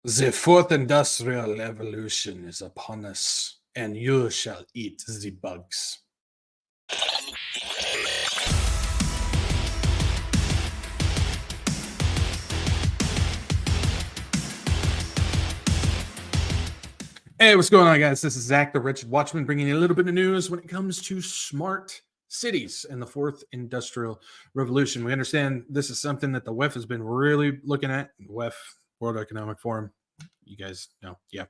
The fourth industrial revolution is upon us, and you shall eat the bugs. Hey, what's going on, guys? This is Zach, the Wretched Watchman, bringing you a little bit of news when it comes to smart cities and the fourth industrial revolution. We understand this is something that the WEF has been really looking at. WEF, World Economic Forum. You guys know, yeah.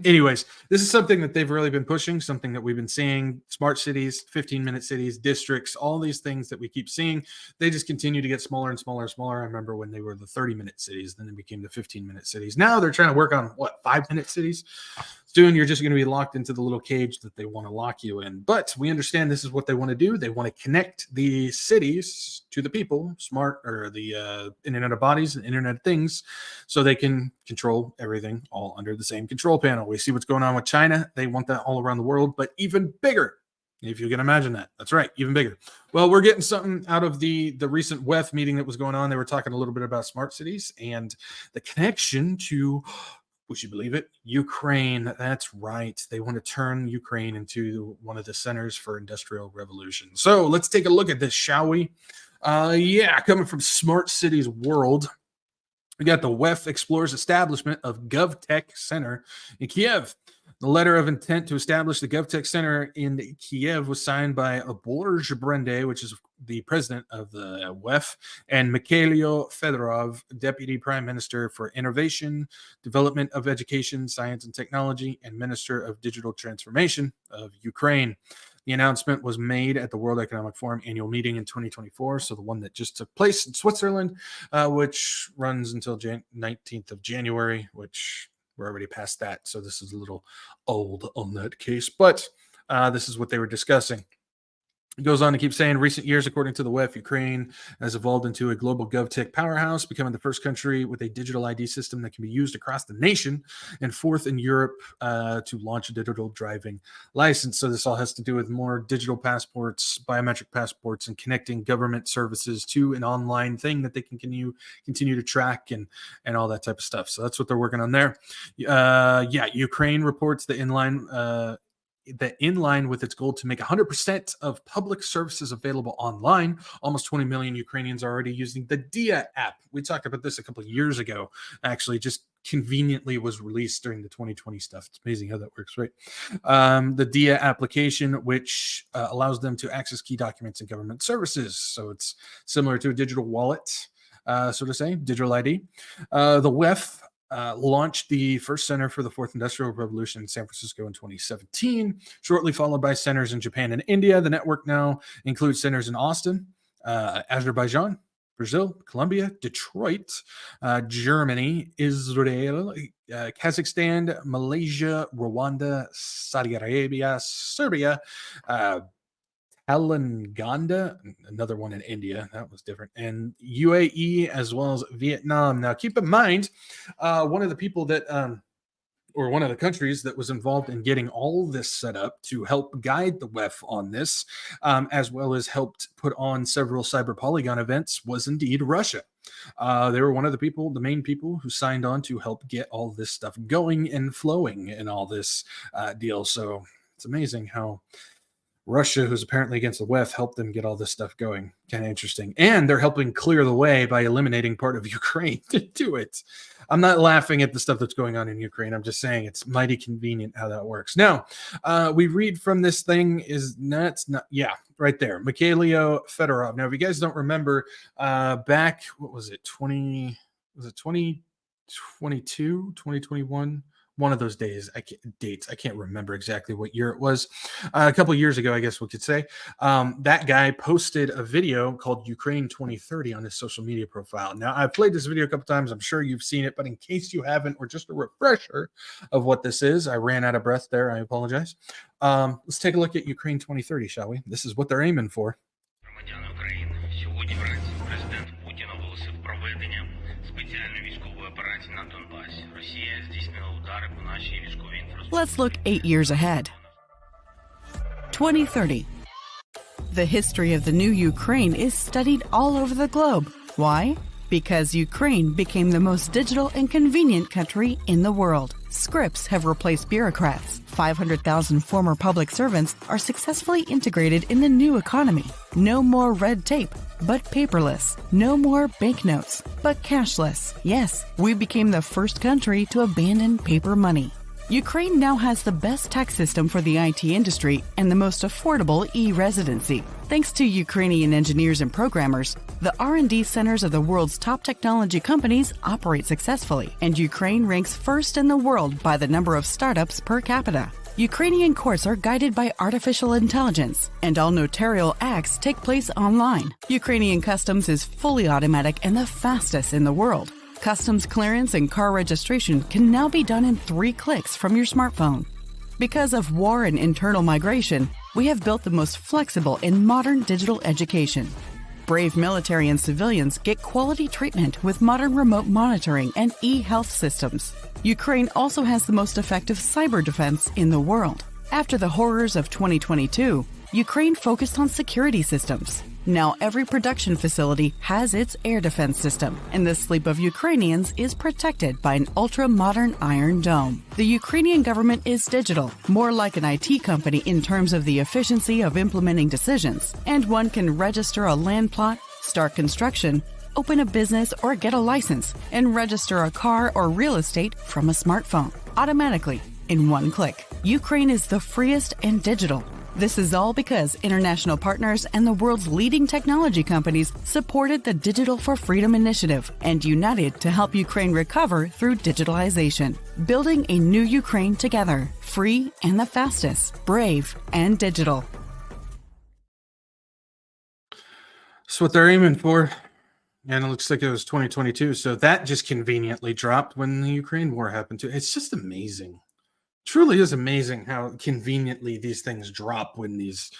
Anyways, this is something that they've really been pushing, something that we've been seeing. Smart cities, 15-minute cities, districts, all these things that we keep seeing, they just continue to get smaller and smaller and smaller. I remember when they were the 30-minute cities, then they became the 15-minute cities. Now they're trying to work on, 5-minute cities? Soon you're just going to be locked into the little cage that they want to lock you in. But we understand this is what they want to do. They want to connect the cities to the people, the Internet of Bodies and Internet of Things, so they can control everything all under the same control panel. We see what's going on with China. They want that all around the world, but even bigger, if you can imagine that. That's right, even bigger. Well, we're getting something out of the recent WEF meeting that was going on. They were talking a little bit about smart cities and the connection to, would you believe it, Ukraine. That's right. They want to turn Ukraine into one of the centers for industrial revolution. So let's take a look at this, shall we? Coming from Smart Cities World, we got the WEF explores establishment of GovTech Center in Kiev. The letter of intent to establish the GovTech Center in Kiev was signed by Borj Brende, which is the president of the WEF, and Mikhailo Fedorov, deputy prime minister for innovation, development of education, science and technology, and minister of digital transformation of Ukraine. The announcement was made at the World Economic Forum annual meeting in 2024, so the one that just took place in Switzerland, which runs until 19th of January, which we're already past that, so this is a little old on that case, but this is what they were discussing. It goes on to keep saying, recent years, according to the WEF, Ukraine has evolved into a global GovTech powerhouse, becoming the first country with a digital ID system that can be used across the nation, and fourth in Europe to launch a digital driving license. So this all has to do with more digital passports, biometric passports, and connecting government services to an online thing that they can continue to track and all that type of stuff. So that's what they're working on there. Ukraine reports that in line with its goal to make 100% of public services available online, almost 20 million Ukrainians are already using the Dia app. We talked about this a couple of years ago, actually, just conveniently was released during the 2020 stuff. It's amazing how that works, right? The Dia application, which allows them to access key documents and government services. So it's similar to a digital wallet, so to say, digital ID. The WEF launched the first center for the fourth industrial revolution in San Francisco in 2017, shortly followed by centers in Japan and India. The network now includes centers in Austin, Azerbaijan, Brazil, Colombia, Detroit, Germany, Israel, Kazakhstan, Malaysia, Rwanda, Saudi Arabia, Serbia, Telangana, another one in India, that was different, and UAE, as well as Vietnam. Now, keep in mind, one of the people that, or one of the countries that was involved in getting all this set up to help guide the WEF on this, as well as helped put on several cyber polygon events, was indeed Russia. They were one of the main people who signed on to help get all this stuff going and flowing in all this deal. So it's amazing how Russia, who's apparently against the WEF, helped them get all this stuff going. Kind of interesting. And they're helping clear the way by eliminating part of Ukraine to do it. I'm not laughing at the stuff that's going on in Ukraine. I'm just saying it's mighty convenient how that works. Now, we read from this thing right there. Mikhailo Fedorov. Now, if you guys don't remember, back, 2022, 2021? One of those days, I can't remember exactly what year it was. A couple of years ago, I guess we could say, that guy posted a video called Ukraine 2030 on his social media profile. Now, I've played this video a couple times. I'm sure you've seen it, but in case you haven't, or just a refresher of what this is, I ran out of breath there. I apologize. Let's take a look at Ukraine 2030, shall we? This is what they're aiming for. Let's look 8 years ahead. 2030. The history of the new Ukraine is studied all over the globe. Why? Because Ukraine became the most digital and convenient country in the world. Scripts have replaced bureaucrats. 500,000 former public servants are successfully integrated in the new economy. No more red tape, but paperless. No more banknotes, but cashless. Yes, we became the first country to abandon paper money. Ukraine now has the best tax system for the IT industry and the most affordable e-residency. Thanks to Ukrainian engineers and programmers, the R&D centers of the world's top technology companies operate successfully, and Ukraine ranks first in the world by the number of startups per capita. Ukrainian courts are guided by artificial intelligence, and all notarial acts take place online. Ukrainian customs is fully automatic and the fastest in the world. Customs clearance and car registration can now be done in 3 clicks from your smartphone. Because of war and internal migration, we have built the most flexible and modern digital education. Brave military and civilians get quality treatment with modern remote monitoring and e-health systems. Ukraine also has the most effective cyber defense in the world. After the horrors of 2022, Ukraine focused on security systems. Now every production facility has its air defense system, and the sleep of Ukrainians is protected by an ultra-modern iron dome. The Ukrainian government is digital, more like an IT company in terms of the efficiency of implementing decisions, and one can register a land plot, start construction, open a business or get a license, and register a car or real estate from a smartphone, automatically, in 1 click. Ukraine is the freest and digital. This is all because international partners and the world's leading technology companies supported the Digital for Freedom initiative and united to help Ukraine recover through digitalization. Building a new Ukraine together, free and the fastest, brave and digital. That's what they're aiming for. And it looks like it was 2022. So that just conveniently dropped when the Ukraine war happened too. It's just amazing. Truly is amazing how conveniently these things drop when these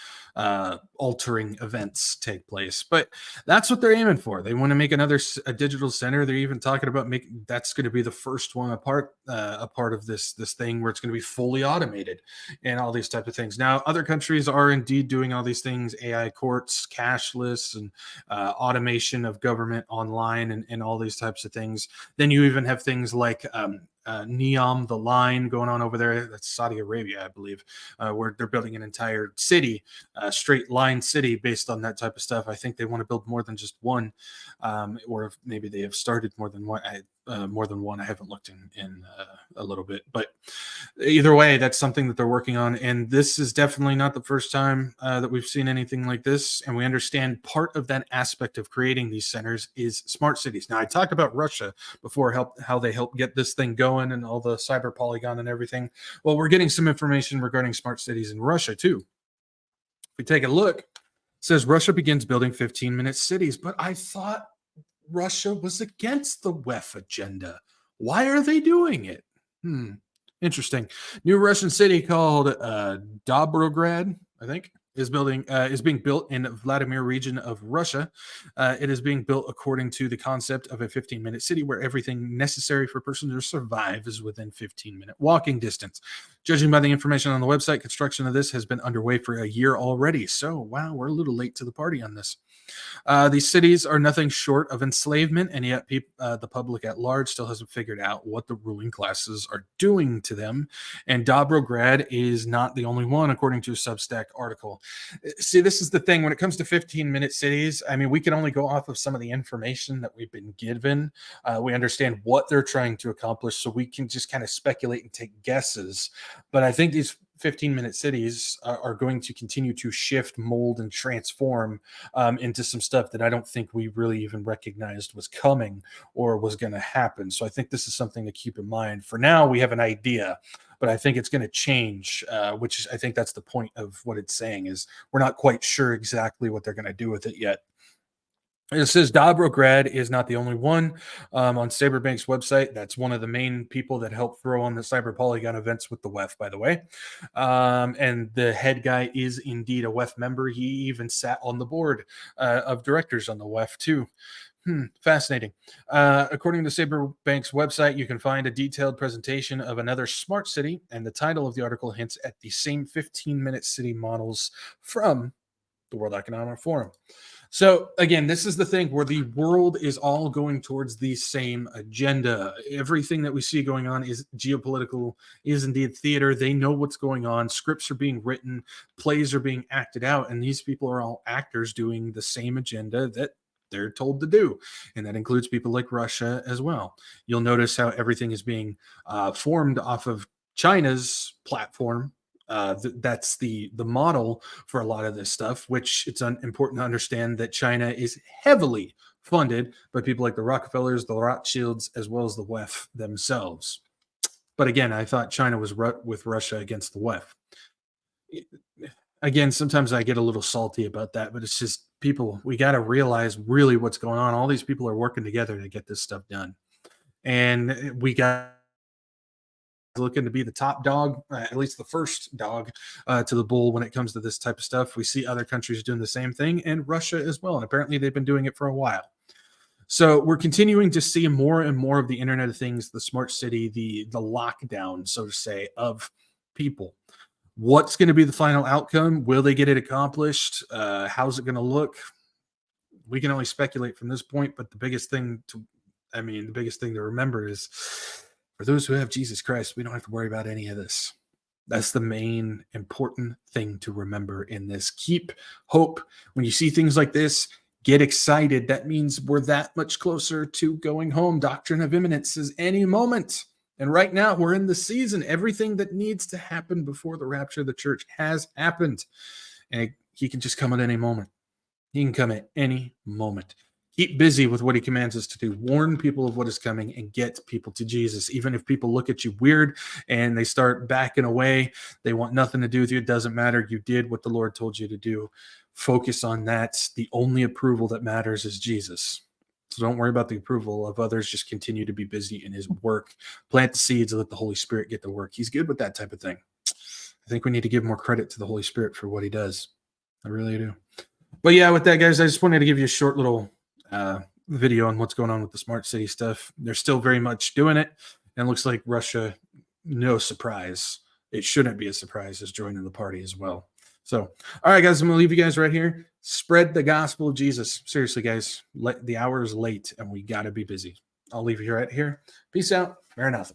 altering events take place. But that's what they're aiming for. They want to make a digital center. They're even talking about making that's going to be the first one a part of this thing where it's going to be fully automated and all these type of things. Now, other countries are indeed doing all these things: AI courts, cashless, and automation of government online, and all these types of things. Then you even have things like Neom, the line going on over there. That's Saudi Arabia, I believe, where they're building an entire city, straight line city based on that type of stuff. I think they want to build more than just one, or maybe they have started more than one. I haven't looked in a little bit, but either way, that's something that they're working on. And this is definitely not the first time that we've seen anything like this. And we understand part of that aspect of creating these centers is smart cities. Now, I talked about Russia before, how they helped get this thing going and all the cyber polygon and everything. Well, we're getting some information regarding smart cities in Russia too. If we take a look, it says Russia begins building 15-minute cities, but I thought Russia was against the WEF agenda. Why are they doing it? Interesting. New Russian city called Dobrograd, I think, is being built in Vladimir region of Russia. It is being built according to the concept of a 15-minute city where everything necessary for a person to survive is within 15-minute walking distance. Judging by the information on the website, construction of this has been underway for a year already. So, wow, we're a little late to the party on this. These cities are nothing short of enslavement, and yet the public at large still hasn't figured out what the ruling classes are doing to them. And Dobrograd is not the only one, according to a Substack article. See, this is the thing. When it comes to 15-minute cities, I mean, we can only go off of some of the information that we've been given. We understand what they're trying to accomplish, so we can just kind of speculate and take guesses. But I think these 15-minute cities are going to continue to shift, mold, and transform into some stuff that I don't think we really even recognized was coming or was going to happen. So I think this is something to keep in mind. For now, we have an idea, but I think it's going to change, which I think that's the point of what it's saying, is we're not quite sure exactly what they're going to do with it yet. It says Dobrograd is not the only one. On Cyberbank's website, that's one of the main people that helped throw on the Cyber Polygon events with the WEF, by the way. And the head guy is indeed a WEF member. He even sat on the board of directors on the WEF, too. Fascinating. According to Cyberbank's website, you can find a detailed presentation of another smart city, and the title of the article hints at the same 15-minute city models from the World Economic Forum. So again, this is the thing where the world is all going towards the same agenda. Everything that we see going on is geopolitical, is indeed theater. They know what's going on. Scripts are being written, plays are being acted out, and these people are all actors doing the same agenda that they're told to do. And that includes people like Russia as well. You'll notice how everything is being formed off of China's platform. That's the model for a lot of this stuff, which it's important to understand that China is heavily funded by people like the Rockefellers, the Rothschilds, as well as the WEF themselves. But again, I thought China was with Russia against the WEF. Again, sometimes I get a little salty about that, but it's just people, we got to realize really what's going on. All these people are working together to get this stuff done. And we got looking to be the top dog, at least the first dog to the bull when it comes to this type of stuff. We see other countries doing the same thing, and Russia as well. And apparently they've been doing it for a while. So we're continuing to see more and more of the Internet of Things, the smart city, the lockdown, so to say, of people. What's going to be the final outcome? Will they get it accomplished? How's it going to look? We can only speculate from this point, but the biggest thing to remember is for those who have Jesus Christ, we don't have to worry about any of this. That's the main important thing to remember in this. Keep hope. When you see things like this, get excited. That means we're that much closer to going home. Doctrine of imminence is any moment. And right now we're in the season. Everything that needs to happen before the rapture of the church has happened. And he can just come at any moment. He can come at any moment. Keep busy with what he commands us to do. Warn people of what is coming and get people to Jesus. Even if people look at you weird and they start backing away, they want nothing to do with you. It doesn't matter. You did what the Lord told you to do. Focus on that. The only approval that matters is Jesus. So don't worry about the approval of others. Just continue to be busy in his work. Plant the seeds and let the Holy Spirit get to work. He's good with that type of thing. I think we need to give more credit to the Holy Spirit for what he does. I really do. But yeah, with that, guys, I just wanted to give you a short little video on what's going on with the smart city stuff. They're still very much doing it. And it looks like Russia, no surprise. It shouldn't be a surprise, is joining the party as well. So, all right, guys, I'm going to leave you guys right here. Spread the gospel of Jesus. Seriously, guys, the hour is late and we got to be busy. I'll leave you right here. Peace out. Maranatha.